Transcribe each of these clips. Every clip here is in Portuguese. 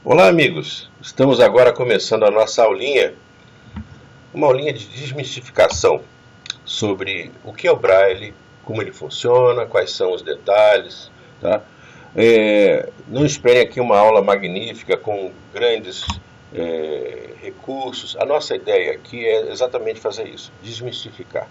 Olá, amigos! Estamos agora começando a nossa aulinha, uma aulinha de desmistificação sobre o que é o Braille, como ele funciona, quais são os detalhes, tá? Não esperem aqui uma aula magnífica com grandes recursos. A nossa ideia aqui é exatamente fazer isso, desmistificar,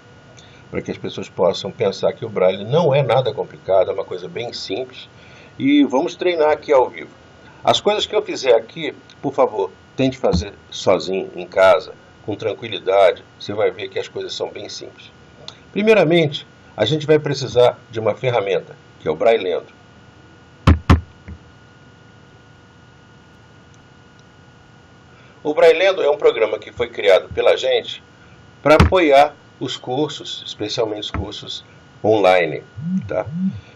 para que as pessoas possam pensar que o Braille não é nada complicado, é uma coisa bem simples, e vamos treinar aqui ao vivo. As coisas que eu fizer aqui, por favor, tente fazer sozinho, em casa, com tranquilidade. Você vai ver que as coisas são bem simples. Primeiramente, a gente vai precisar de uma ferramenta, que é o Braillendo. O Braillendo é um programa que foi criado pela gente para apoiar os cursos, especialmente os cursos online, tá?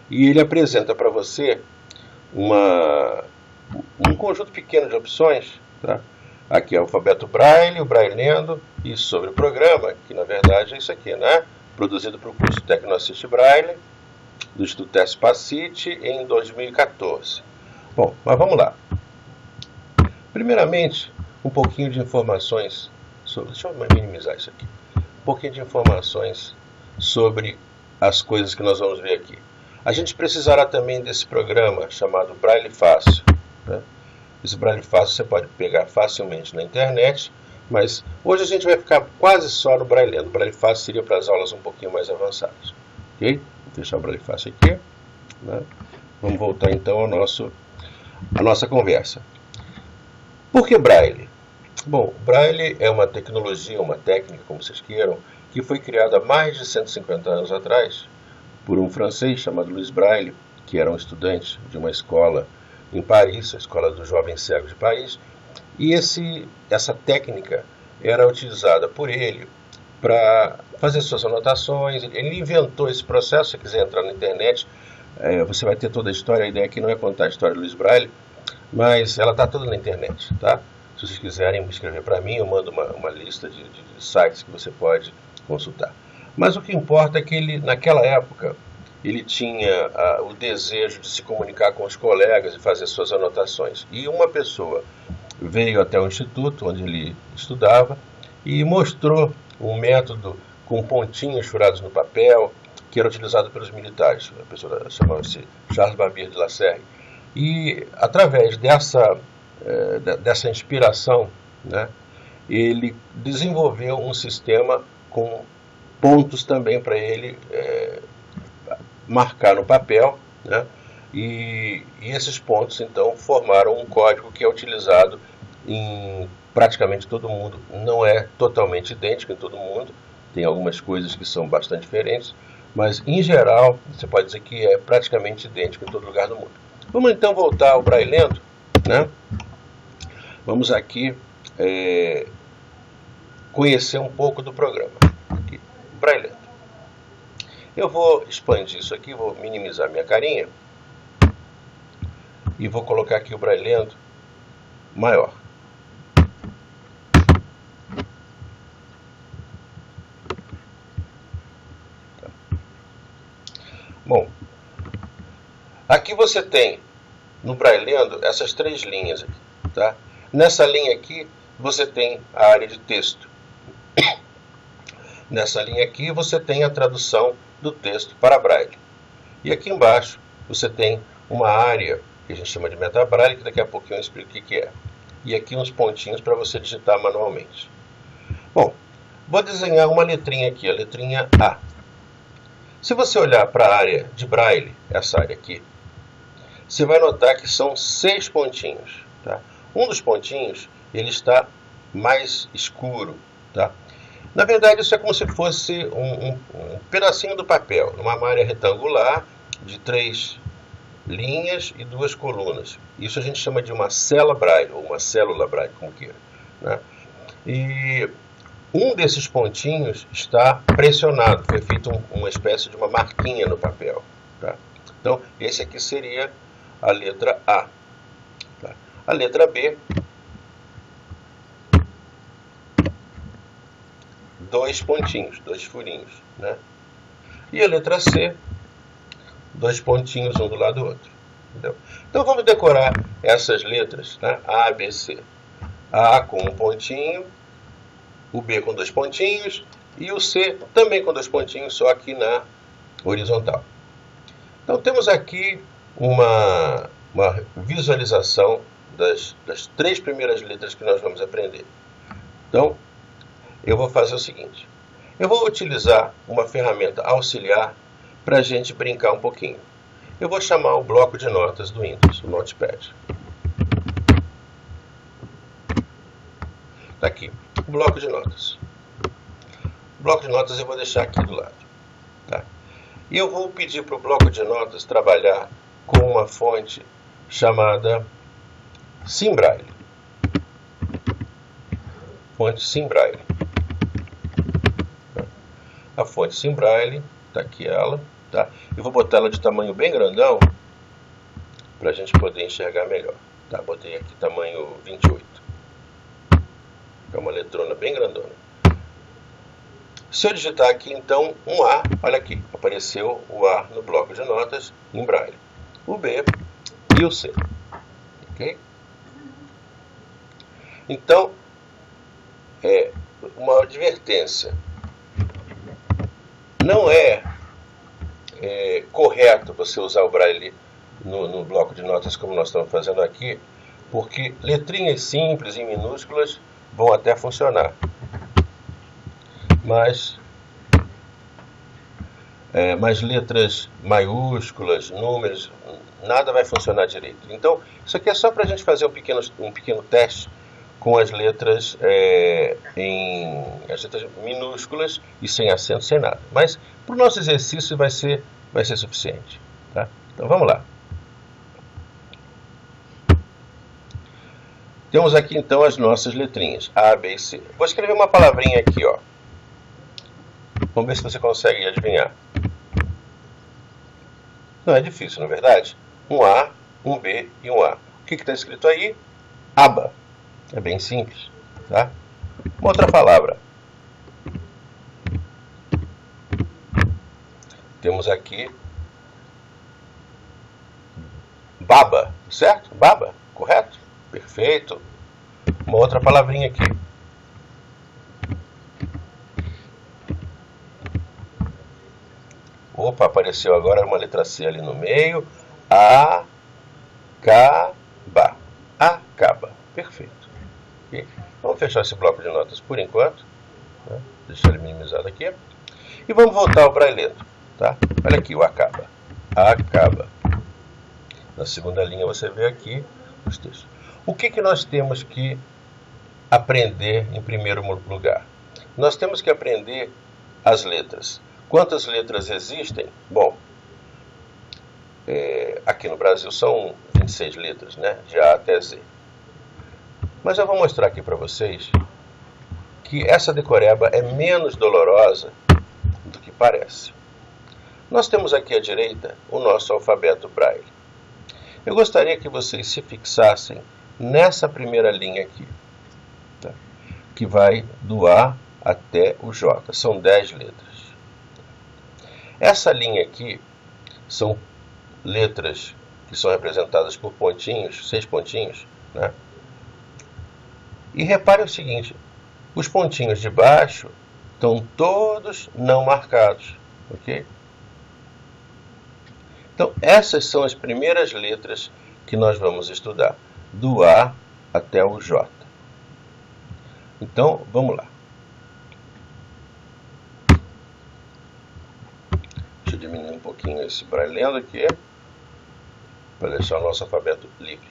E ele apresenta para você um conjunto pequeno de opções, tá? Aqui é o alfabeto Braille, o Braillendo, e sobre o programa, que na verdade é isso aqui, né? Produzido para o curso Tecnoassist Braille, do Instituto Tespacite, em 2014. Bom, mas vamos lá. Primeiramente, um pouquinho de informações sobre... Deixa eu minimizar isso aqui. Um pouquinho de informações sobre as coisas que nós vamos ver aqui. A gente precisará também desse programa chamado Braille Fácil, né? Esse Braille Fácil você pode pegar facilmente na internet, mas hoje a gente vai ficar quase só no Braillendo. O Braille Fácil seria para as aulas um pouquinho mais avançadas. Ok? Vou fechar o Braille Fácil aqui, né? Vamos voltar então à nossa conversa. Por que Braille? Bom, Braille é uma tecnologia, uma técnica, como vocês queiram, que foi criada há mais de 150 anos atrás por um francês chamado Louis Braille, que era um estudante de uma escola em Paris, a Escola dos Jovens Cegos de Paris, e essa técnica era utilizada por ele para fazer suas anotações. Ele inventou esse processo. Se você quiser entrar na internet, você vai ter toda a história. A ideia aqui não é contar a história de Louis Braille, mas ela está toda na internet, tá? Se vocês quiserem escrever para mim, eu mando uma lista de sites que você pode consultar. Mas o que importa é que ele, naquela época, ele tinha o desejo de se comunicar com os colegas e fazer suas anotações. E uma pessoa veio até o instituto onde ele estudava e mostrou um método com pontinhos furados no papel, que era utilizado pelos militares. A pessoa chamava-se Charles Babbage de Lasserre. E através dessa inspiração, né, ele desenvolveu um sistema com pontos também para ele marcar no papel, né? E esses pontos então formaram um código que é utilizado em praticamente todo mundo. Não é totalmente idêntico em todo mundo, tem algumas coisas que são bastante diferentes, mas em geral você pode dizer que é praticamente idêntico em todo lugar do mundo. Vamos então voltar ao Braillendo, né? Vamos aqui conhecer um pouco do programa. Aqui, Braillendo. Eu vou expandir isso aqui, vou minimizar minha carinha e vou colocar aqui o Braillendo maior. Tá. Bom, aqui você tem no Braillendo essas três linhas aqui, tá? Nessa linha aqui você tem a área de texto. Nessa linha aqui você tem a tradução do texto para Braille. E aqui embaixo você tem uma área que a gente chama de metabraille, que daqui a pouquinho eu explico o que é. E aqui uns pontinhos para você digitar manualmente. Bom, vou desenhar uma letrinha aqui, a letrinha A. Se você olhar para a área de Braille, essa área aqui, você vai notar que são 6 pontinhos, tá? Um dos pontinhos ele está mais escuro, tá? Na verdade, isso é como se fosse um pedacinho do papel, numa área retangular de 3 linhas e 2 colunas. Isso a gente chama de uma célula Braille, ou uma célula Braille, como queira, né? E um desses pontinhos está pressionado, foi feito uma espécie de uma marquinha no papel, tá? Então, esse aqui seria a letra A. Tá? A letra B, 2 pontinhos, 2 furinhos, né? E a letra C, 2 pontinhos um do lado do outro. Entendeu? Então vamos decorar essas letras, né? A, B, C. A com um pontinho, o B com 2 pontinhos e o C também com 2 pontinhos, só aqui na horizontal. Então temos aqui uma visualização das 3 primeiras letras que nós vamos aprender. Então, eu vou fazer o seguinte. Eu vou utilizar uma ferramenta auxiliar para a gente brincar um pouquinho. Eu vou chamar o bloco de notas do Windows, o Notepad. Está aqui, o bloco de notas. O bloco de notas eu vou deixar aqui do lado. Tá? E eu vou pedir para o bloco de notas trabalhar com uma fonte chamada SimBraille. Fonte SimBraille. A fonte SimBraille, está aqui ela. Tá? Eu vou botar ela de tamanho bem grandão para a gente poder enxergar melhor. Tá? Botei aqui tamanho 28. É uma letrona bem grandona. Se eu digitar aqui então um A, olha aqui, apareceu o A no bloco de notas em Braille. O B e o C. Ok? Então, uma advertência. Não é correto você usar o Braille no bloco de notas como nós estamos fazendo aqui, porque letrinhas simples e minúsculas vão até funcionar, mas letras maiúsculas, números, nada vai funcionar direito. Então, isso aqui é só para a gente fazer um pequeno teste com as letras, as letras minúsculas e sem acento, sem nada. Mas para o nosso exercício vai ser suficiente. Tá? Então vamos lá. Temos aqui então as nossas letrinhas, A, B e C. Vou escrever uma palavrinha aqui, ó. Vamos ver se você consegue adivinhar. Não é difícil, não é verdade? Um A, um B e um A. O que está escrito aí? Aba. É bem simples, tá? Uma outra palavra. Temos aqui baba, certo? Baba, correto? Perfeito. Uma outra palavrinha aqui. Opa, apareceu agora uma letra C ali no meio. Acaba. Acaba. Perfeito. Okay. Vamos fechar esse bloco de notas por enquanto. Né? Deixar ele minimizado aqui. E vamos voltar ao brailleto. Tá? Olha aqui o acaba. Acaba. Na segunda linha você vê aqui os textos. O que nós temos que aprender em primeiro lugar? Nós temos que aprender as letras. Quantas letras existem? Bom, aqui no Brasil são 26 letras, né? De A até Z. Mas eu vou mostrar aqui para vocês que essa decoreba é menos dolorosa do que parece. Nós temos aqui à direita o nosso alfabeto Braille. Eu gostaria que vocês se fixassem nessa primeira linha aqui, tá? Que vai do A até o J. São 10 letras. Essa linha aqui são letras que são representadas por pontinhos, 6 pontinhos, né? E repare o seguinte, os pontinhos de baixo estão todos não marcados, ok? Então, essas são as primeiras letras que nós vamos estudar, do A até o J. Então, vamos lá. Deixa eu diminuir um pouquinho esse brailleando aqui, para deixar o nosso alfabeto livre.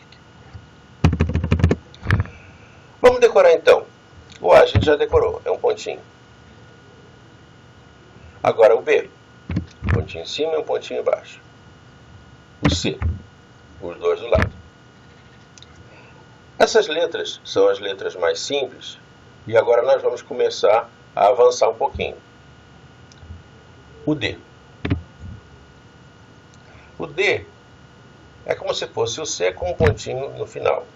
Vamos decorar então. O A a gente já decorou, é um pontinho. Agora o B, um pontinho em cima e um pontinho embaixo. O C, os dois do lado. Essas letras são as letras mais simples e agora nós vamos começar a avançar um pouquinho. O D. O D é como se fosse o C com um pontinho no final.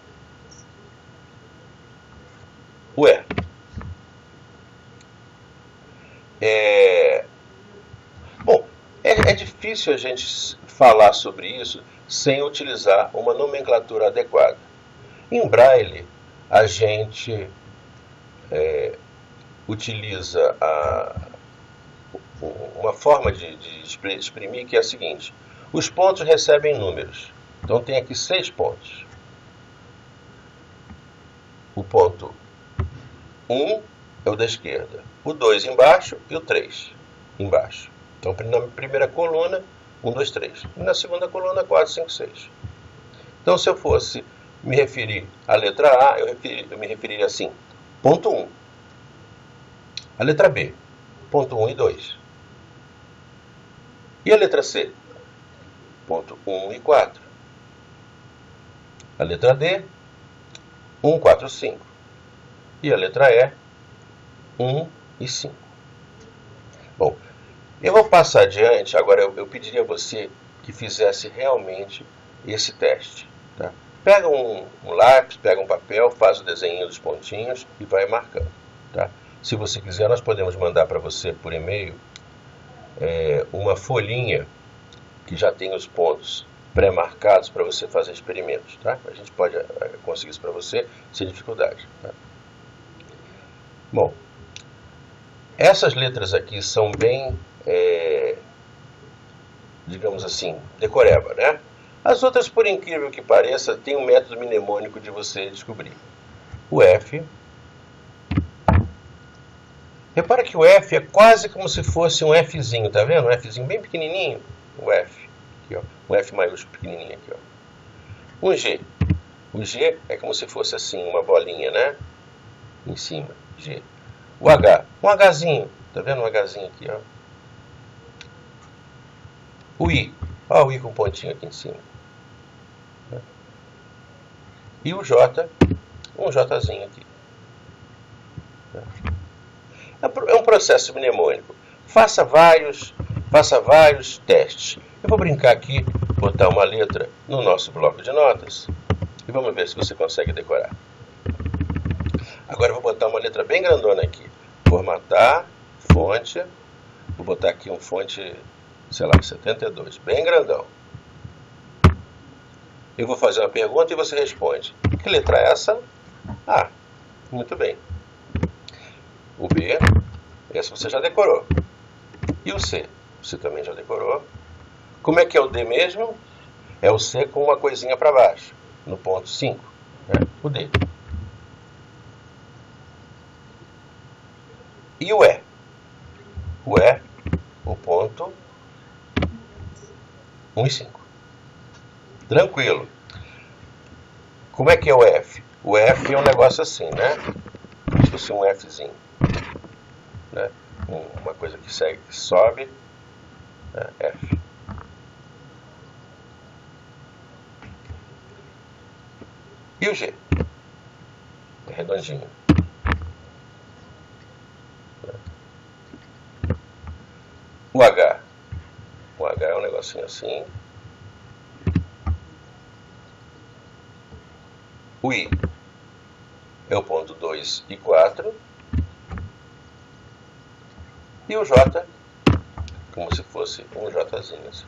O E. Bom, é difícil a gente falar sobre isso sem utilizar uma nomenclatura adequada. Em Braille, a gente utiliza uma forma de exprimir que é a seguinte: os pontos recebem números. Então tem aqui 6 pontos. O ponto 1 é o da esquerda, o 2 embaixo e o 3 embaixo. Então na primeira coluna, 1, 2, 3. E na segunda coluna, 4, 5, 6. Então se eu fosse me referir à letra A, eu me referiria assim: ponto 1. A letra B, ponto 1 e 2. E a letra C? Ponto 1 e 4. A letra D, 1, 4, 5. E a letra E, 1 e 5. Bom, eu vou passar adiante. Agora eu pediria a você que fizesse realmente esse teste. Tá? Pega um lápis, pega um papel, faz o desenho dos pontinhos e vai marcando. Tá? Se você quiser, nós podemos mandar para você por e-mail uma folhinha que já tem os pontos pré-marcados para você fazer experimentos. Tá? A gente pode conseguir isso para você sem dificuldade. Tá? Bom, essas letras aqui são bem, digamos assim, decoreba, né? As outras, por incrível que pareça, tem um método mnemônico de você descobrir. O F. Repara que o F é quase como se fosse um Fzinho, tá vendo? Um Fzinho bem pequenininho. O F. Aqui, ó. Um F maiúsculo pequenininho aqui, ó. Um G. O G é como se fosse assim, uma bolinha, né? Em cima. G. O H. Um Hzinho. Tá vendo um Hzinho aqui, ó? O I. Ó, o I com um pontinho aqui em cima. E o J. Um Jzinho aqui. É um processo mnemônico. Faça vários testes. Eu vou brincar aqui, botar uma letra no nosso bloco de notas e vamos ver se você consegue decorar. Agora eu vou botar uma letra bem grandona aqui. Formatar, fonte. Vou botar aqui um fonte, sei lá, 72, bem grandão. Eu vou fazer uma pergunta e você responde. Que letra é essa? A. Muito bem. O B, esse você já decorou. E o C? Você também já decorou. Como é que é o D mesmo? É o C com uma coisinha para baixo, no ponto 5. Né? O D. E o E? O E, o ponto 1 e 5. Tranquilo. Como é que é o F? O F é um negócio assim, né? Como se fosse um Fzinho. Né? Uma coisa que segue, que sobe, né? F. E o G? É redondinho. O H? O H é um negocinho assim. O I é o ponto 2 e 4. E o J, como se fosse um Jzinho assim.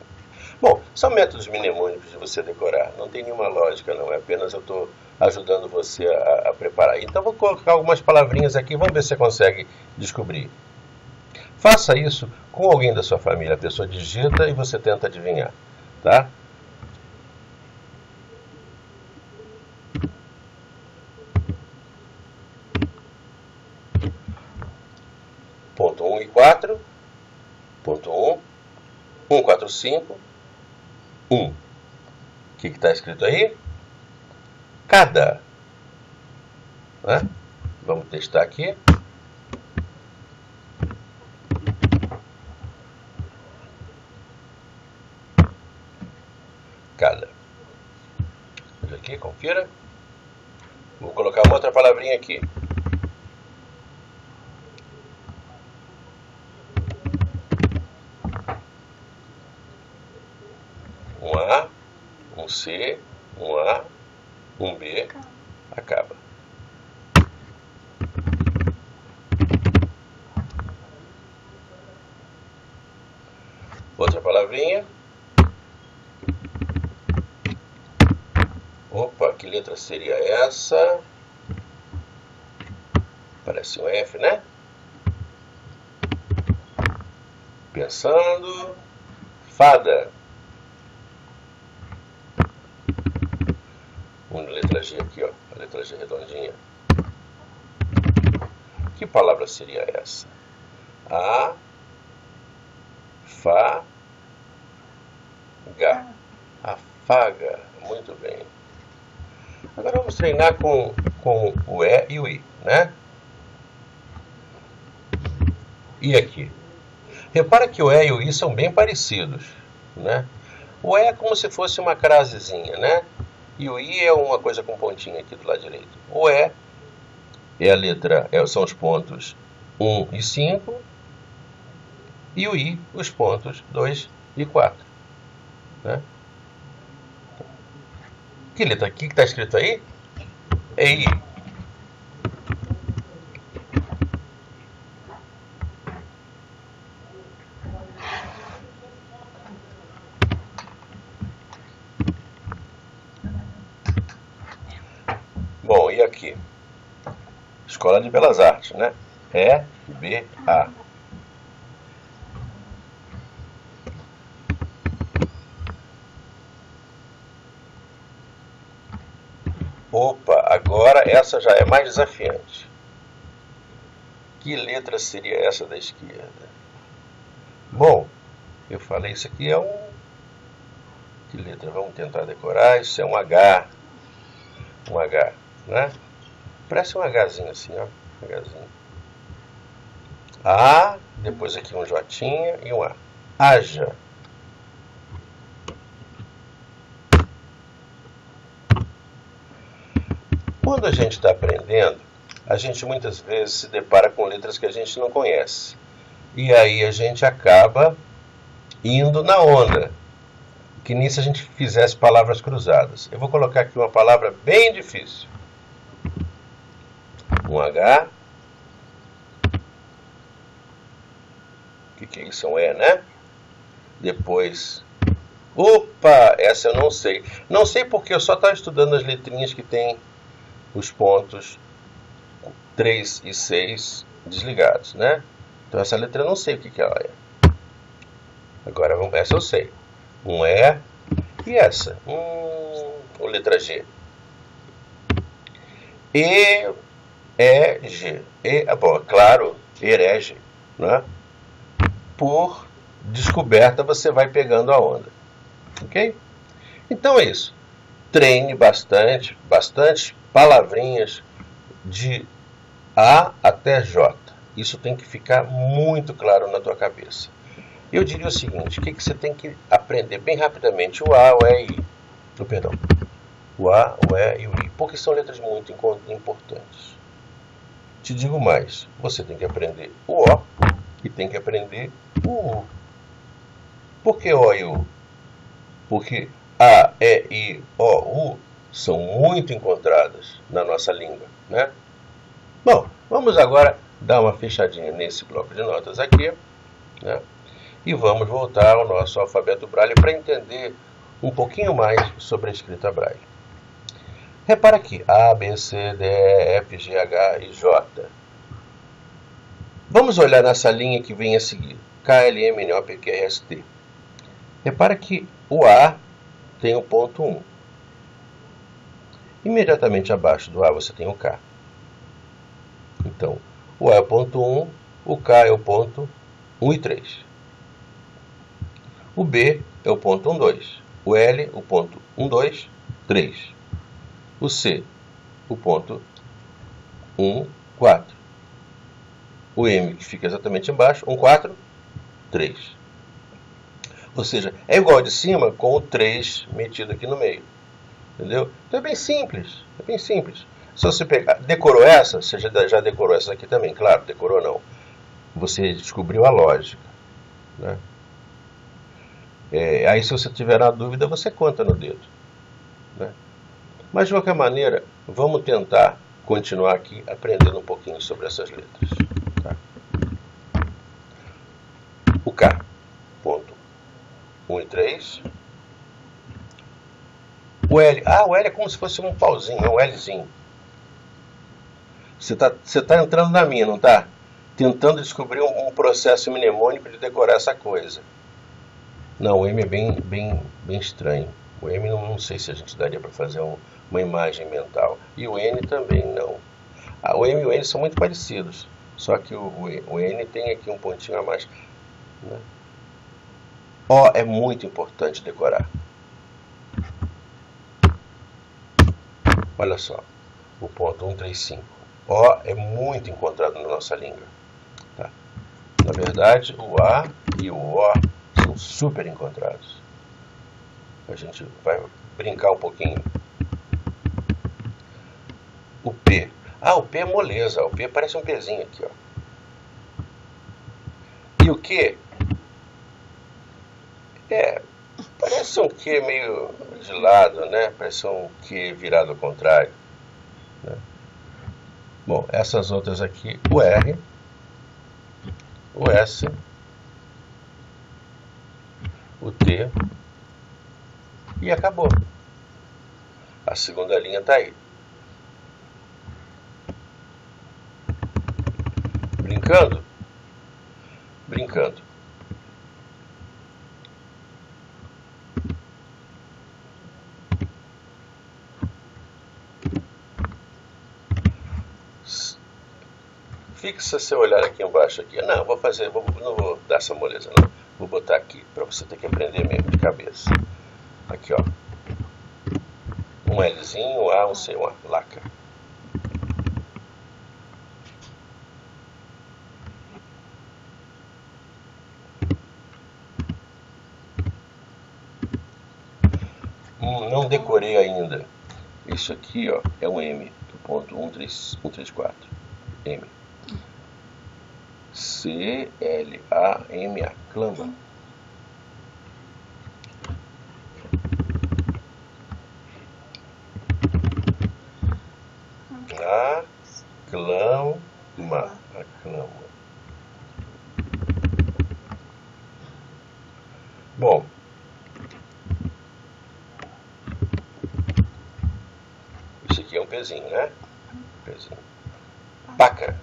Bom, são métodos mnemônicos de você decorar. Não tem nenhuma lógica, não. É apenas eu estou ajudando você a preparar. Então, vou colocar algumas palavrinhas aqui. Vamos ver se você consegue descobrir. Faça isso com alguém da sua família. A pessoa digita e você tenta adivinhar. Tá? Ponto 1 e 4. Ponto 1. 1, 4, 5. 1. O que está escrito aí? Cada. Né? Vamos testar aqui. Cada. Olha aqui, confira. Vou colocar uma outra palavrinha aqui. Um A, um C, um A, um B, acaba. Outra palavrinha. letra seria essa? Parece um F, né? Pensando. Fada. Uma letra G aqui, ó. A letra G redondinha. Que palavra seria essa? Afaga. Afaga. Muito bem. Agora vamos treinar com o E e o I, né? E aqui? Repara que o E e o I são bem parecidos, né? O E é como se fosse uma crasezinha, né? E o I é uma coisa com pontinha aqui do lado direito. O E é a letra, são os pontos 1 e 5. E o I, os pontos 2 e 4. Né? Que letra aqui que está escrito aí? É I. Bom, e aqui? Escola de Belas Artes, né? E-B-A. Opa, agora essa já é mais desafiante. Que letra seria essa da esquerda? Bom, eu falei, isso aqui é um... Que letra? Vamos tentar decorar. Isso é um H. Um H, né? Parece um Hzinho assim, ó. Hzinho. A, depois aqui um J e um A. Haja. Quando a gente está aprendendo, a gente muitas vezes se depara com letras que a gente não conhece. E aí a gente acaba indo na onda, que nem se a gente fizesse palavras cruzadas. Eu vou colocar aqui uma palavra bem difícil. Um H. O que é isso? É um E, né? Depois... Opa! Essa eu não sei. Não sei porque eu só estava estudando as letrinhas que tem os pontos 3 e 6 desligados, né? Então essa letra eu não sei o que ela é. Agora, essa eu sei. Um E. E essa? Letra G. E... G. Bom, claro, herege, né? Por descoberta você vai pegando a onda, ok? Então é isso. Treine bastante palavrinhas de A até J. Isso tem que ficar muito claro na tua cabeça. Eu diria o seguinte, o que você tem que aprender bem rapidamente? O A, o E e I. Perdão. O A, o E e o I. Porque são letras muito importantes. Te digo mais, você tem que aprender o O e tem que aprender o U. Por que O e U? Porque A, E, I, O, U são muito encontradas na nossa língua, né? Bom, vamos agora dar uma fechadinha nesse bloco de notas aqui, né? E vamos voltar ao nosso alfabeto Braille para entender um pouquinho mais sobre a escrita Braille. Repara aqui, A, B, C, D, E, F, G, H e J. Vamos olhar nessa linha que vem a seguir, K, L, M, N, O, P, Q, R, S, T. Repara que o A tem o ponto 1. Imediatamente abaixo do A você tem o K. Então, o A é o ponto 1, o K é o ponto 1 e 3. O B é o ponto 1, 2. O L, o ponto 1, 2, 3. O C, o ponto 1, 4. O M, que fica exatamente embaixo, 1, 4, 3. Ou seja, é igual de cima com o 3 metido aqui no meio. Entendeu? Então é bem simples. É bem simples. Se você pegar, decorou essa? Você já decorou essa aqui também? Claro, decorou não. Você descobriu a lógica, né? Aí se você tiver na dúvida, você conta no dedo, né? Mas de qualquer maneira, vamos tentar continuar aqui aprendendo um pouquinho sobre essas letras. Tá? O K, ponto 1 e 3. O L. Ah, o L é como se fosse um pauzinho, é um Lzinho. Você tá entrando na minha, não tá? Tentando descobrir um processo mnemônico de decorar essa coisa. Não, o M é bem estranho. O M não sei se a gente daria para fazer uma imagem mental. E o N também não. O M e o N são muito parecidos. Só que o N tem aqui um pontinho a mais. Né? O é muito importante decorar. Olha só, o ponto 135. O é muito encontrado na nossa língua. Tá? Na verdade, o A e o O são super encontrados. A gente vai brincar um pouquinho. O P. Ah, o P é moleza. O P parece um pezinho aqui, ó. E o Q? Parece um Q meio de lado, né? Parece um Q virado ao contrário. Né? Bom, essas outras aqui, o R, o S, o T e acabou. A segunda linha está aí. Brincando? Brincando. Fixa seu olhar aqui embaixo. Aqui. Não, não vou dar essa moleza, não. Vou botar aqui, para você ter que aprender mesmo de cabeça. Aqui, ó. Um Lzinho, um A, um C, uma laca. Não decorei ainda. Isso aqui, ó, é um M, do ponto 134. M. C-L-A-M-A. Clama. Aclama. Aclama. Bom. Isso aqui é um pezinho, né? Pezinho. Paca.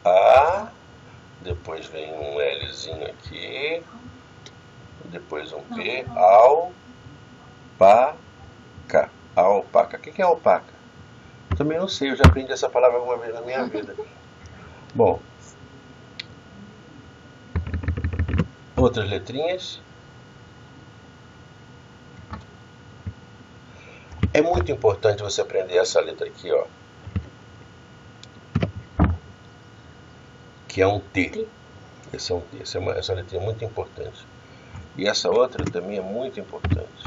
A, depois vem um Lzinho aqui, depois um P, alpaca. Alpaca. O que é alpaca? Também não sei, eu já aprendi essa palavra alguma vez na minha vida. Bom, outras letrinhas. É muito importante você aprender essa letra aqui, ó. Que é um T. Esse é um T. Essa letra é muito importante. E essa outra também é muito importante.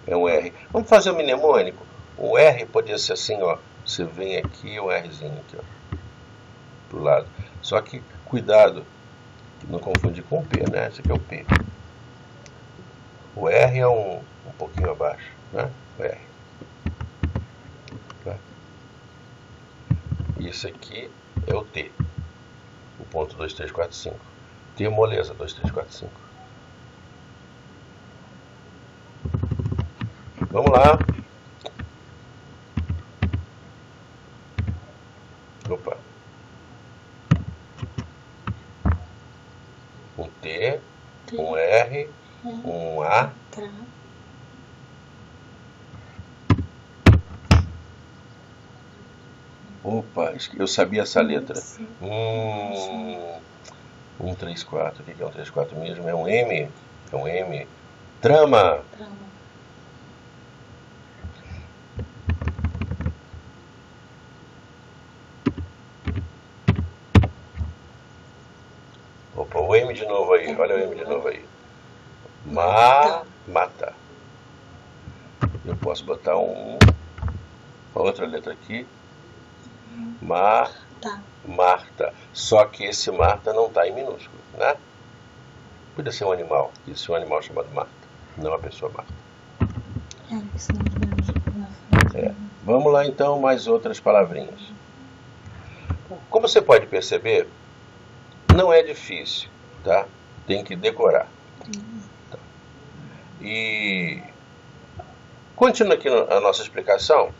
É um R. Vamos fazer o mnemônico. O R poderia ser assim, ó. Você vem aqui, o Rzinho aqui, ó. Pro lado. Só que, cuidado, não confundir com o P, né? Esse aqui é o P. O R é um pouquinho abaixo, né? O R. Tá? E esse aqui é o T. O ponto 2, 3, 4, 5. T moleza, 2, 3, 4, 5. Vamos lá. Opa. Um T, um R, um A. Opa, eu sabia essa letra. 1, 3, 4. O que é 1, 3, 4 mesmo? É um M. É um M. Trama. Opa, o M de novo aí. Olha o M de novo aí. Mata. Eu posso botar uma outra letra aqui. Marta. Só que esse Marta não está em minúsculo, né? Podia ser um animal. Isso é um animal chamado Marta, não a pessoa Marta. Vamos lá então, mais outras palavrinhas. Como você pode perceber, não é difícil, tá? Tem que decorar. Tá? E continuando aqui a nossa explicação,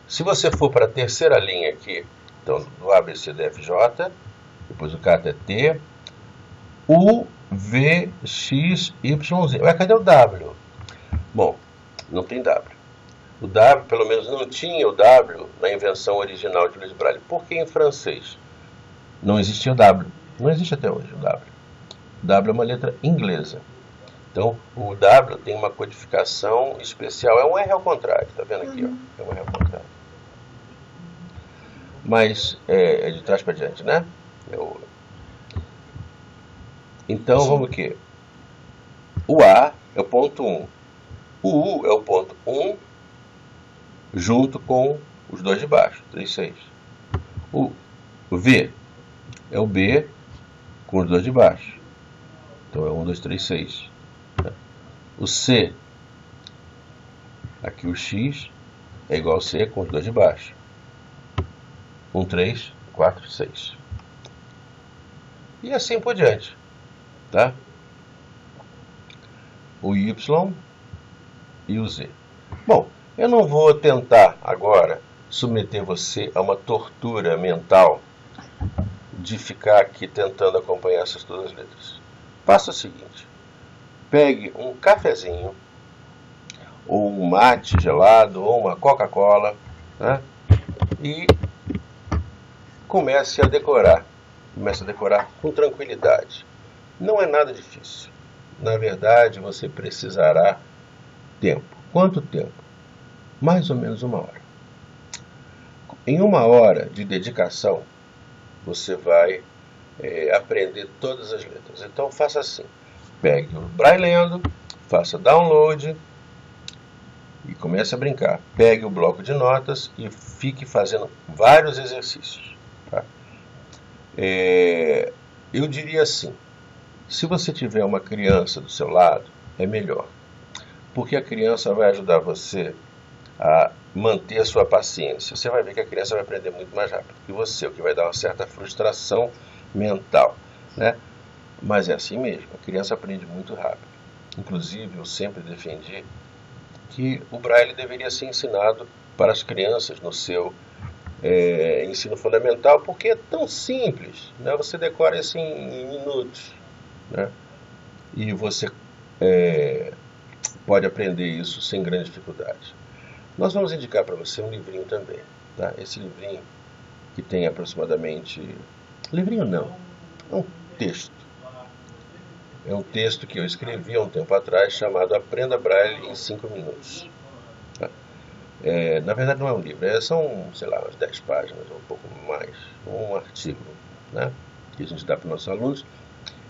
se você for para a terceira linha aqui, então do A, B, C, D, F, J, depois o K até T, U, V, X, Y, Z. Ué, cadê o W? Bom, não tem W. O W, pelo menos não tinha o W na invenção original de Louis Braille. Por que em francês não existia o W? Não existe até hoje o W. O W é uma letra inglesa. Então, o W tem uma codificação especial. É um R ao contrário, tá vendo aqui? Ó? É um R ao contrário. Mas é de trás para diante, né? Então, vamos aqui. O A é o ponto 1. O U é o ponto 1 junto com os dois de baixo, 3, 6. O V é o B com os dois de baixo. Então é 1, 2, 3, 6. O C, aqui o X, é igual ao C com os dois de baixo. 1, 3, 4, 6. E assim por diante. Tá? O Y e o Z. Bom, eu não vou tentar agora submeter você a uma tortura mental de ficar aqui tentando acompanhar essas duas letras. Faça o seguinte: pegue um cafezinho, ou um mate gelado, ou uma Coca-Cola, né? E comece a decorar. Comece a decorar com tranquilidade. Não é nada difícil. Na verdade, você precisará tempo. Quanto tempo? Mais ou menos 1 hora. Em 1 hora de dedicação, você vai aprender todas as letras. Então, faça assim. Pegue o Braillendo, faça download e comece a brincar. Pegue o bloco de notas e fique fazendo vários exercícios. Tá? Eu diria assim, se você tiver uma criança do seu lado, é melhor. Porque a criança vai ajudar você a manter a sua paciência. Você vai ver que a criança vai aprender muito mais rápido que você, o que vai dar uma certa frustração mental, né? Mas é assim mesmo, a criança aprende muito rápido. Inclusive, eu sempre defendi que o Braille deveria ser ensinado para as crianças no seu ensino fundamental, porque é tão simples, né? Você decora isso em minutos, né? E você pode aprender isso sem grande dificuldade. Nós vamos indicar para você um livrinho também, tá? Esse livrinho que tem aproximadamente... Livrinho não, é um texto. É um texto que eu escrevi há um tempo atrás, chamado Aprenda Braille em 5 minutos. Tá? Na verdade não é um livro, são, sei lá, umas 10 páginas, ou um pouco mais, um artigo, né? Que a gente dá para os nossos alunos,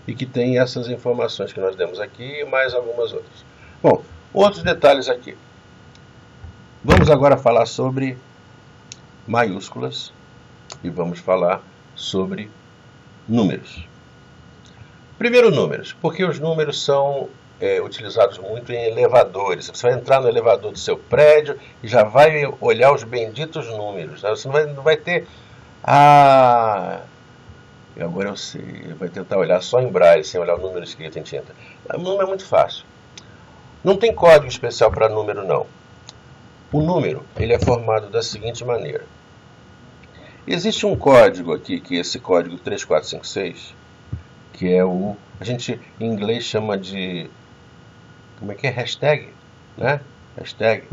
e que tem essas informações que nós demos aqui e mais algumas outras. Bom, outros detalhes aqui. Vamos agora falar sobre maiúsculas e vamos falar sobre números. Primeiro, números, porque os números são utilizados muito em elevadores. Você vai entrar no elevador do seu prédio e já vai olhar os benditos números, né? Você não vai ter... agora eu sei, vai tentar olhar só em braille, sem olhar o número escrito em tinta. O número é muito fácil. Não tem código especial para número, não. O número, ele é formado da seguinte maneira. Existe um código aqui, que é esse código 3456, que é a gente em inglês chama de, como é que é? Hashtag, né? Hashtag.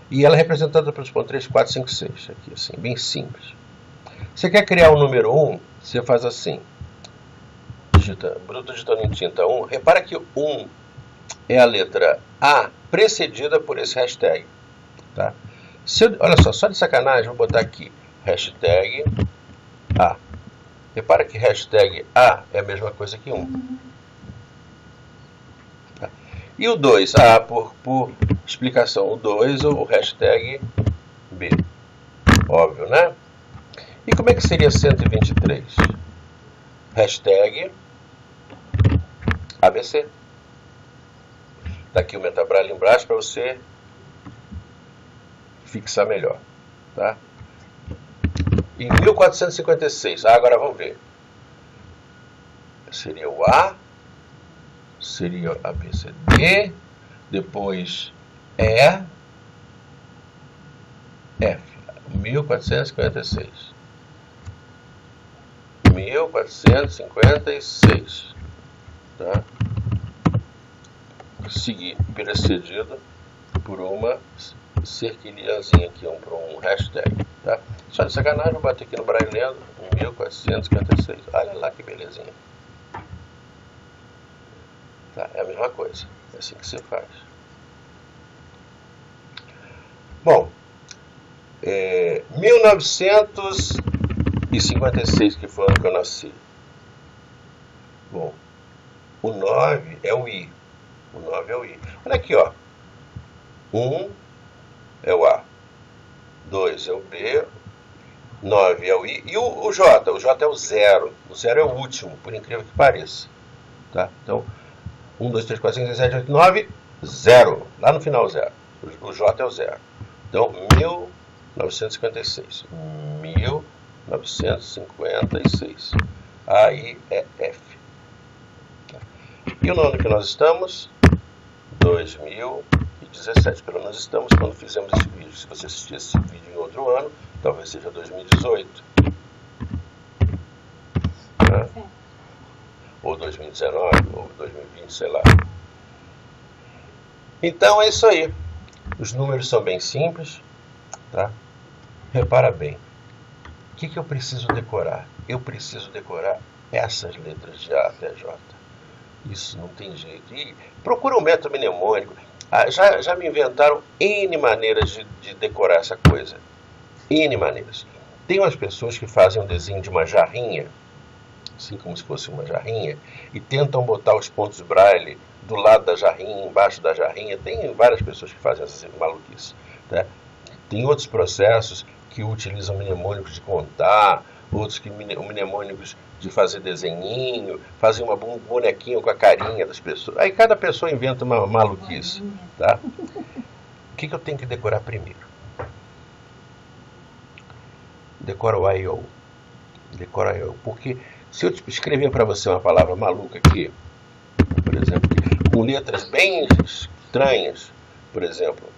E ela é representada pelos pontos 3456, aqui assim, bem simples. Você quer criar o número 1, você faz assim. Digitando em tinta 1, repara que o 1 é a letra A precedida por esse hashtag. Tá? Olha só de sacanagem, vou botar aqui. Hashtag A. Repara que hashtag A é a mesma coisa que 1. Tá? E o 2, por explicação, o 2 ou o hashtag B. Óbvio, né? E como é que seria 123? Hashtag ABC. Está aqui o Metabraille embaixo para você fixar melhor. Tá? Em 1456, agora vamos ver. Seria o A, seria a B, C, D, depois E, F. 1456. 1456. Tá? Seguir precedido por uma cerquilhazinha aqui, por um hashtag. Tá? Só de sacanagem, vou bater aqui no Braille Lendo, 1456. Olha lá que belezinha. Tá? É a mesma coisa. É assim que se faz. Bom, 1956, que foi o ano que eu nasci. Bom, o 9 é o I. O 9 é o I. Olha aqui, ó. 1 é o A. 2 é o B. 9 é o I. E o J? O J é o 0. O 0 é o último, por incrível que pareça. Tá? Então, 1, 2, 3, 4, 5, 6, 7, 8, 9, 0. Lá no final, 0. O J é o 0. Então, 1956. 1956. Aí é F. E o ano que nós estamos? 2017. Pelo menos estamos quando fizemos esse vídeo. Se você assistir esse vídeo em outro ano, talvez seja 2018. Né? Ou 2019, ou 2020, sei lá. Então é isso aí. Os números são bem simples. Tá? Repara bem. O que eu preciso decorar? Eu preciso decorar essas letras de A até J. Isso não tem jeito. E procura um método mnemônico. Já me inventaram N maneiras de decorar essa coisa. N maneiras. Tem umas pessoas que fazem um desenho de uma jarrinha, assim como se fosse uma jarrinha, e tentam botar os pontos braille do lado da jarrinha, embaixo da jarrinha. Tem várias pessoas que fazem essas maluquices. Tá? Tem outros processos que utilizam mnemônicos de contar, outros que mnemônicos de fazer desenhinho, fazem um bonequinho com a carinha das pessoas. Aí cada pessoa inventa uma maluquice. Tá? O que eu tenho que decorar primeiro? Decora o I/O. Decora o I/O. Porque se eu escrever para você uma palavra maluca aqui, por exemplo, com letras bem estranhas, por exemplo,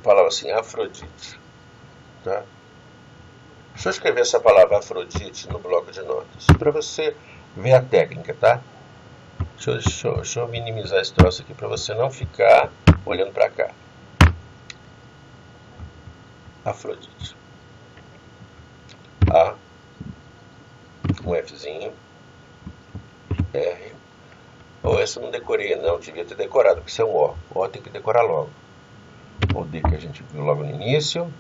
palavra assim, Afrodite. Tá? Deixa eu escrever essa palavra Afrodite no bloco de notas, para você ver a técnica, tá? Deixa eu minimizar esse troço aqui, para você não ficar olhando para cá. Afrodite. A, um Fzinho, R. Essa eu não decorei, não, devia ter decorado, porque isso é um O. O tem que decorar logo. O D que a gente viu logo no início,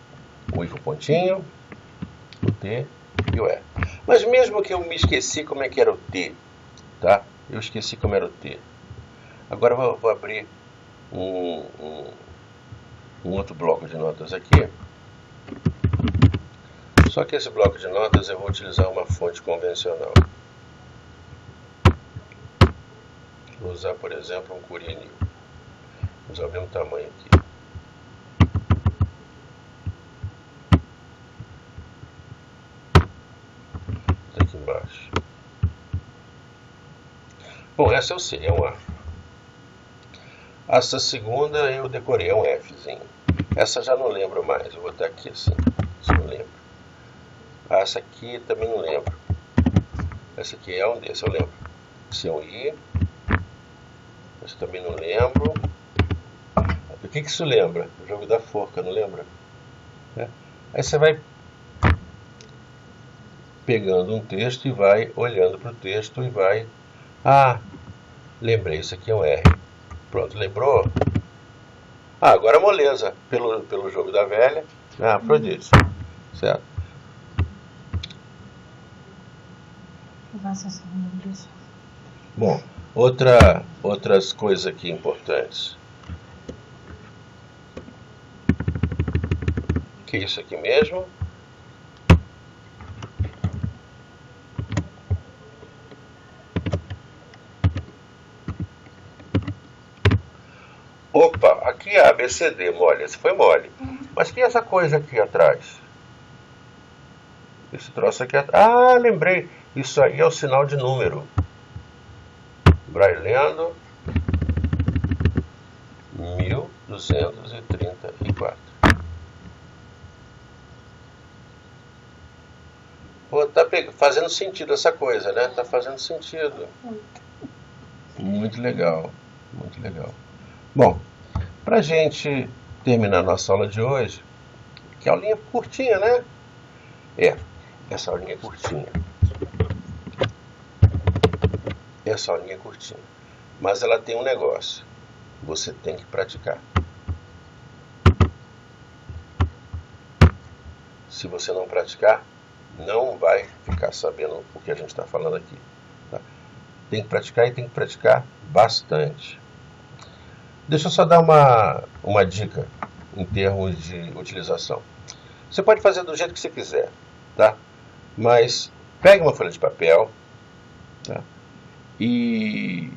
o I com pontinho, o T e o E. Mas mesmo que eu me esqueci como é que era o T, tá? Eu esqueci como era o T. Agora eu vou abrir um outro bloco de notas aqui. Só que esse bloco de notas eu vou utilizar uma fonte convencional. Vou usar, por exemplo, um Curinil. Vou usar o mesmo tamanho aqui. Aqui embaixo. Bom, essa eu sei, é um A. Essa segunda eu decorei, é um Fzinho. Essa já não lembro mais, eu vou botar aqui assim, se não lembro. Essa aqui também não lembro. Essa aqui é um desse, eu lembro. Esse é um I. Esse também não lembro. O que isso lembra? O jogo da forca, não lembra? Aí você vai pegando um texto e vai olhando para o texto e vai... Ah, lembrei, isso aqui é um R. Pronto, lembrou? Ah, agora moleza, pelo jogo da velha. Ah, Afrodite. Certo? Bom, outras coisas aqui importantes. Que é isso aqui mesmo? aqui é ABCD, mole, esse foi mole. Mas que é essa coisa aqui atrás? Esse troço aqui atrás. Ah, lembrei. Isso aí é o sinal de número. Brailleando 1234. Pô, tá fazendo sentido essa coisa, né? Tá fazendo sentido. Muito legal, muito legal. Bom, pra gente terminar nossa aula de hoje, que é uma aulinha curtinha, né? Essa aulinha é curtinha. Essa aulinha é curtinha. Mas ela tem um negócio. Você tem que praticar. Se você não praticar, não vai ficar sabendo o que a gente está falando aqui. Tá? Tem que praticar e tem que praticar bastante. Deixa eu só dar uma dica em termos de utilização. Você pode fazer do jeito que você quiser, tá? Mas pegue uma folha de papel, tá? E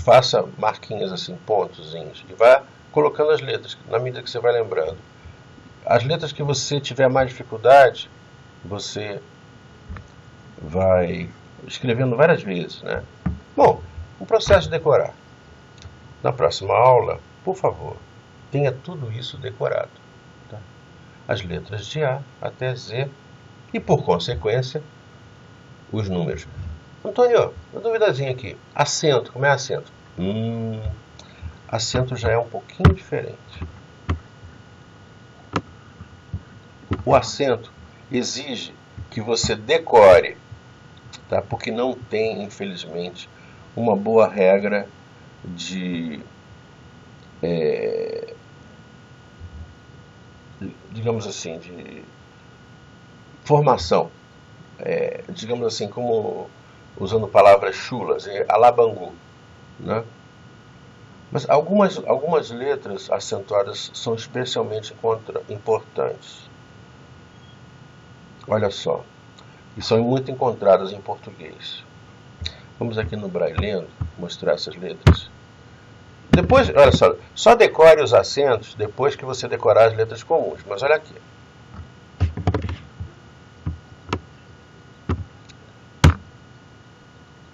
faça marquinhas assim, pontozinhos, e vá colocando as letras na medida que você vai lembrando. As letras que você tiver mais dificuldade, você vai escrevendo várias vezes, né? Bom, o processo de decorar. Na próxima aula, por favor, tenha tudo isso decorado. Tá? As letras de A até Z e, por consequência, os números. Antônio, uma duvidazinha aqui. Acento, como é acento? Acento já é um pouquinho diferente. O acento exige que você decore, tá? Porque não tem, infelizmente, uma boa regra de, digamos assim, de formação. Digamos assim, como usando palavras chulas, alabangu, né? Mas algumas letras acentuadas são especialmente importantes. Olha só, e são muito encontradas em português. Vamos aqui no Brailleando mostrar essas letras. Depois, olha só decore os acentos depois que você decorar as letras comuns. Mas olha aqui.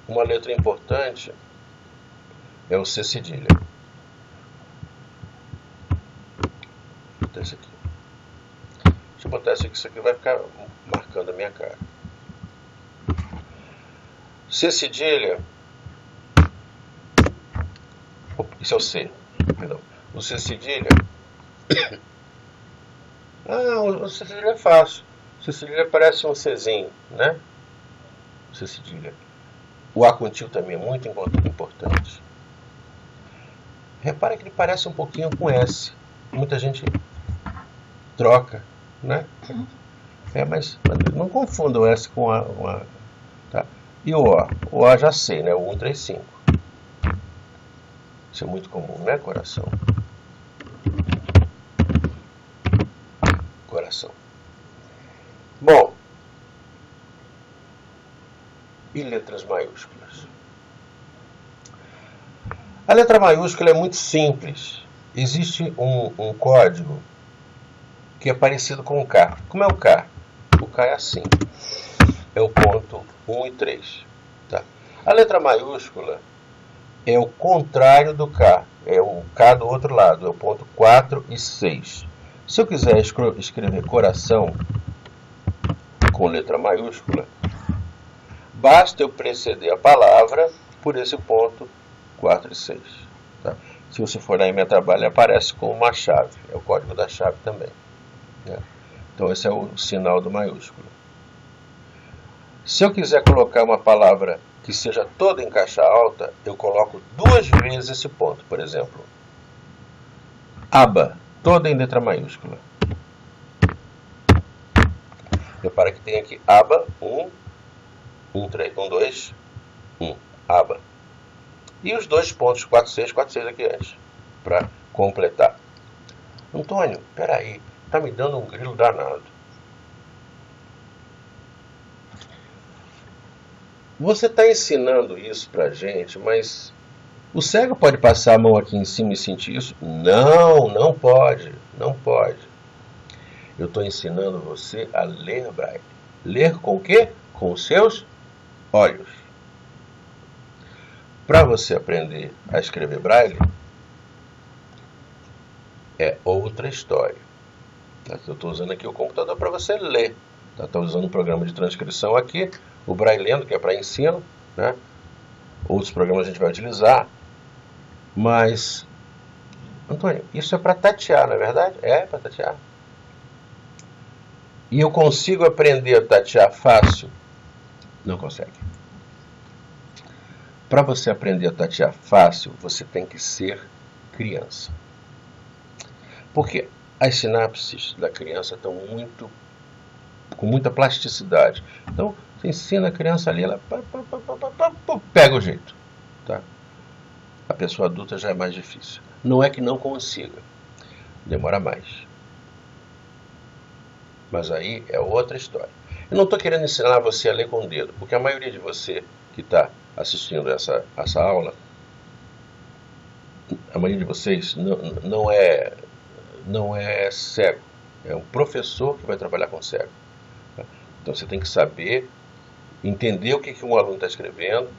Uma letra importante é o C cedilha. Vou botar isso aqui. Deixa eu botar isso aqui, isso aqui vai ficar marcando a minha cara. C cedilha. Isso é o C, perdão. O C cedilha. O C cedilha é fácil. O C cedilha parece um Czinho, né? O C cedilha. O A com tio também é muito importante. Repara que ele parece um pouquinho com S. Muita gente troca, né? Mas não confunda o S com A. Tá? E o O? O O já sei, né? O 135. Isso é muito comum, né, coração? Coração. Bom, e letras maiúsculas? A letra maiúscula é muito simples. Existe um código que é parecido com o K. Como é o K? O K é assim. É o ponto 1 e 3. Tá? A letra maiúscula é o contrário do K. É o K do outro lado. É o ponto 4 e 6. Se eu quiser escrever coração com letra maiúscula, basta eu preceder a palavra por esse ponto 4 e 6. Tá? Se você for lá em meu trabalho, aparece com uma chave. É o código da chave também. Né? Então esse é o sinal do maiúsculo. Se eu quiser colocar uma palavra que seja toda em caixa alta, eu coloco 2 vezes esse ponto. Por exemplo, aba, toda em letra maiúscula. Repara que tem aqui aba 1, 2, 1, aba. E os dois pontos 4, 6 aqui antes, para completar. Antônio, peraí, tá me dando um grilo danado. Você está ensinando isso pra gente, mas O cego pode passar a mão aqui em cima e sentir isso? Não, não pode, não pode. Eu estou ensinando você a ler braille. Ler com o quê? Com os seus olhos. Para você aprender a escrever braille, é outra história. Eu estou usando aqui o computador para você ler. Estou usando um programa de transcrição aqui, o Braillendo, que é para ensino, né? Outros programas a gente vai utilizar. Mas, Antônio, isso é para tatear, não é verdade? É para tatear. E eu consigo aprender a tatear fácil? Não consegue. Para você aprender a tatear fácil, você tem que ser criança. Porque as sinapses da criança estão com muita plasticidade. Então, você ensina a criança ali, ela pega o jeito. Tá? A pessoa adulta já é mais difícil. Não é que não consiga, demora mais. Mas aí é outra história. Eu não estou querendo ensinar você a ler com o dedo, porque a maioria de você que está assistindo essa aula, a maioria de vocês não é cego. É um professor que vai trabalhar com cego. Então você tem que saber, entender o que um aluno está escrevendo,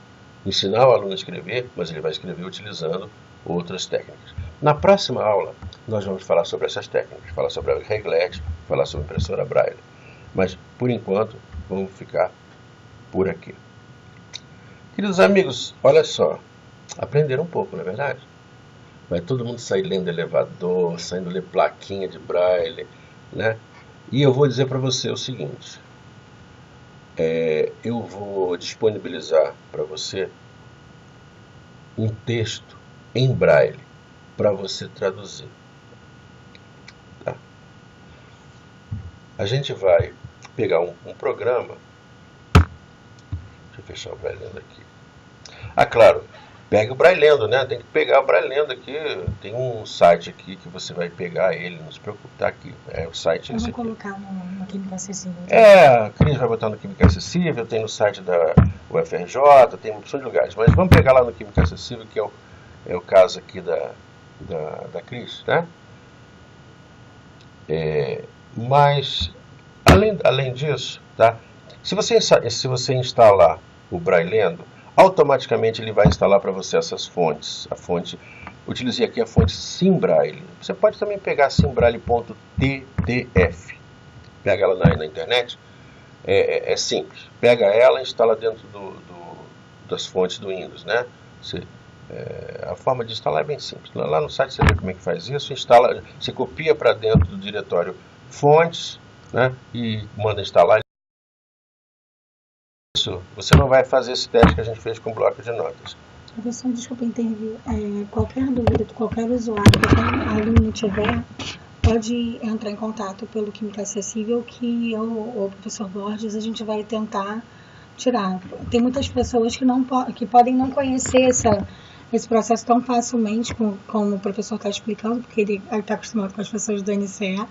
ensinar o aluno a escrever, mas ele vai escrever utilizando outras técnicas. Na próxima aula, nós vamos falar sobre essas técnicas, falar sobre a reglete, falar sobre a impressora Braille. Mas, por enquanto, vamos ficar por aqui. Queridos amigos, olha só, aprenderam um pouco, não é verdade? Vai todo mundo sair lendo elevador, saindo ler plaquinha de Braille, né? E eu vou dizer para você o seguinte, eu vou disponibilizar para você um texto em Braille para você traduzir. Tá? A gente vai pegar um programa. Deixa eu fechar o Braillendo aqui. Ah, claro, pega o Braillendo, né? Tem que pegar o Braillendo aqui. Tem um site aqui que você vai pegar ele, não se preocupe, tá aqui. É o site eu esse vou aqui. colocar no Química Acessível. A Cris vai botar no Química Acessível, tem no site da UFRJ, tem uma opção de lugares. Mas vamos pegar lá no Química Acessível, que é o caso aqui da Cris, né? Mas, além disso, tá? Se você instalar o Braillendo, automaticamente ele vai instalar para você essas fontes. Utilizei aqui a fonte SimBraille. Você pode também pegar simbraille.tdf. Pega ela na internet. É simples. Pega ela e instala dentro das fontes do Windows, né? A forma de instalar é bem simples. Lá no site você vê como é que faz isso. Você copia para dentro do diretório fontes, né? E manda instalar. Isso, você não vai fazer esse teste que a gente fez com o bloco de notas. Professor, desculpa intervir. Qualquer dúvida que qualquer usuário, qualquer aluno tiver, pode entrar em contato pelo Química Acessível, que eu ou o professor Borges, a gente vai tentar tirar. Tem muitas pessoas que podem não conhecer esse processo tão facilmente como o professor está explicando, porque ele está acostumado com as pessoas do NCE,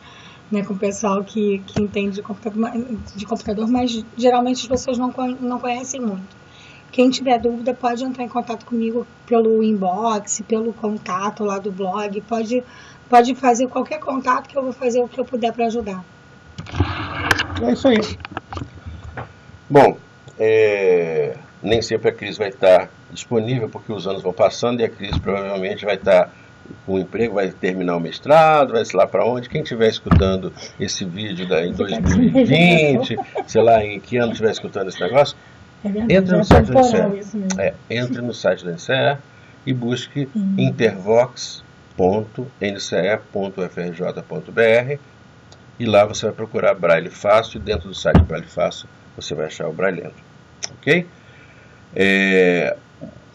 né, com o pessoal que entende de computador, mas geralmente as pessoas não conhecem muito. Quem tiver dúvida pode entrar em contato comigo pelo inbox, pelo contato lá do blog, pode fazer qualquer contato que eu vou fazer o que eu puder para ajudar. É isso aí. Bom, nem sempre a Cris vai estar disponível, porque os anos vão passando e a Cris provavelmente vai estar com o emprego, vai terminar o mestrado, vai sei lá para onde. Quem estiver escutando esse vídeo em 2020, sei lá em que ano estiver escutando esse negócio, entre no site do NCE. Entre no site do NCE e busque intervox.nce.ufrj.br e lá você vai procurar Braille Fácil e dentro do site Braille Fácil você vai achar o Braillendo. Ok?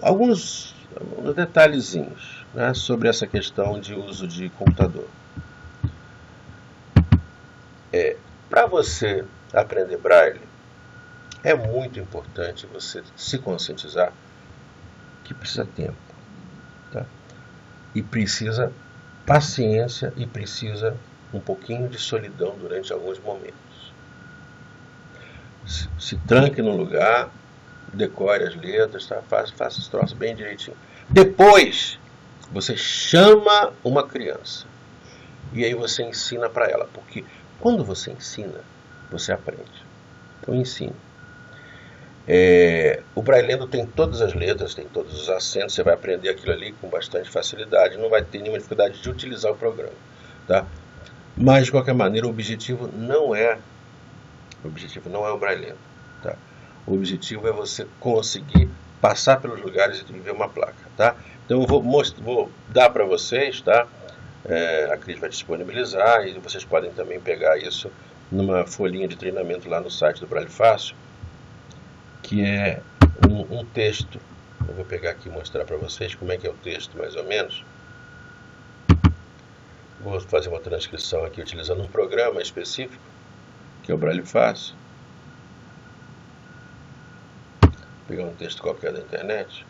Alguns detalhezinhos, né, sobre essa questão de uso de computador. Para você aprender Braille, é muito importante você se conscientizar que precisa tempo, tá? E precisa paciência e precisa um pouquinho de solidão durante alguns momentos. Se tranque no lugar, decore as letras, tá? Faça esse troço bem direitinho. Depois, você chama uma criança e aí você ensina para ela, porque quando você ensina, você aprende. Então ensine. O braillendo tem todas as letras, tem todos os acentos, você vai aprender aquilo ali com bastante facilidade, não vai ter nenhuma dificuldade de utilizar o programa. Tá? Mas, de qualquer maneira, o objetivo não é o braillendo. Tá? O objetivo é você conseguir passar pelos lugares e ver uma placa. Tá? Então eu vou dar para vocês, tá? A Cris vai disponibilizar e vocês podem também pegar isso numa folhinha de treinamento lá no site do Braille Fácil, que é um texto. Eu vou pegar aqui e mostrar para vocês como é que é o texto, mais ou menos. Vou fazer uma transcrição aqui utilizando um programa específico, que é o Braille Fácil. Vou pegar um texto qualquer da internet.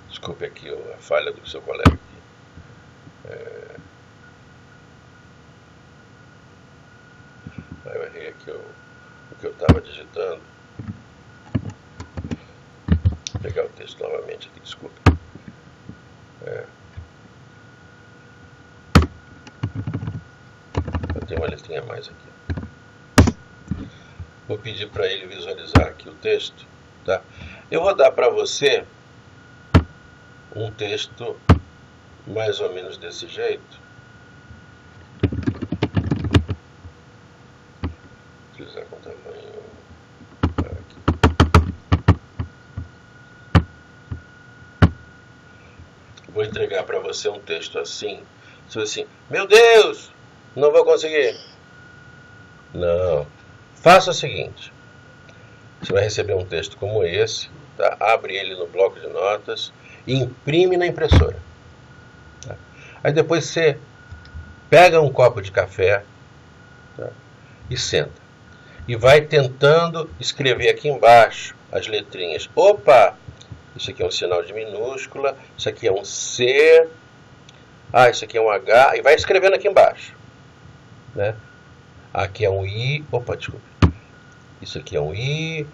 Desculpe aqui a falha do seu colega aqui. Eu errei aqui o que eu estava digitando. Vou pegar o texto novamente aqui, desculpe. Eu tenho uma letrinha a mais aqui. Vou pedir para ele visualizar aqui o texto. Tá? Eu vou dar para você um texto mais ou menos desse jeito. Vou utilizar com tamanho aqui. Vou entregar para você um texto assim. Você vai assim, meu Deus, não vou conseguir. Não. Faça o seguinte. Você vai receber um texto como esse, tá? Abre ele no bloco de notas e imprime na impressora. Tá? Aí depois você pega um copo de café, tá? E senta. E vai tentando escrever aqui embaixo as letrinhas. Opa! Isso aqui é um sinal de minúscula, isso aqui é um C, isso aqui é um H, e vai escrevendo aqui embaixo. Né? Aqui é um I, opa, desculpa. Isso aqui é um I,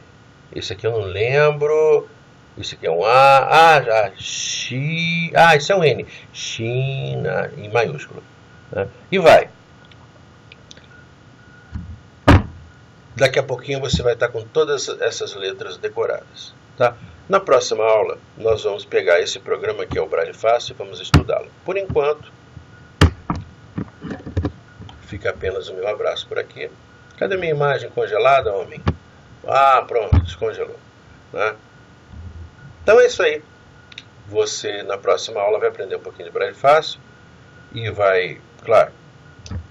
esse aqui eu não lembro, isso aqui é um A, X, isso é um N, China, em maiúsculo. Né? E vai. Daqui a pouquinho você vai estar com todas essas letras decoradas. Tá? Na próxima aula, nós vamos pegar esse programa que é o Braille Fácil e vamos estudá-lo. Por enquanto, fica apenas o meu abraço por aqui. Cadê minha imagem congelada, homem? Pronto, descongelou. Né? Então é isso aí. Você, na próxima aula, vai aprender um pouquinho de Braille Fácil e vai, claro,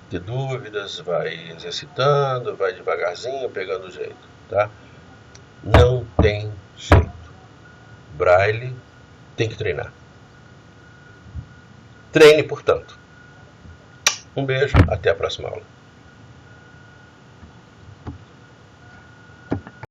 ter dúvidas, vai exercitando, vai devagarzinho, pegando o jeito. Tá? Não tem jeito. Braille tem que treinar. Treine, portanto. Um beijo, até a próxima aula.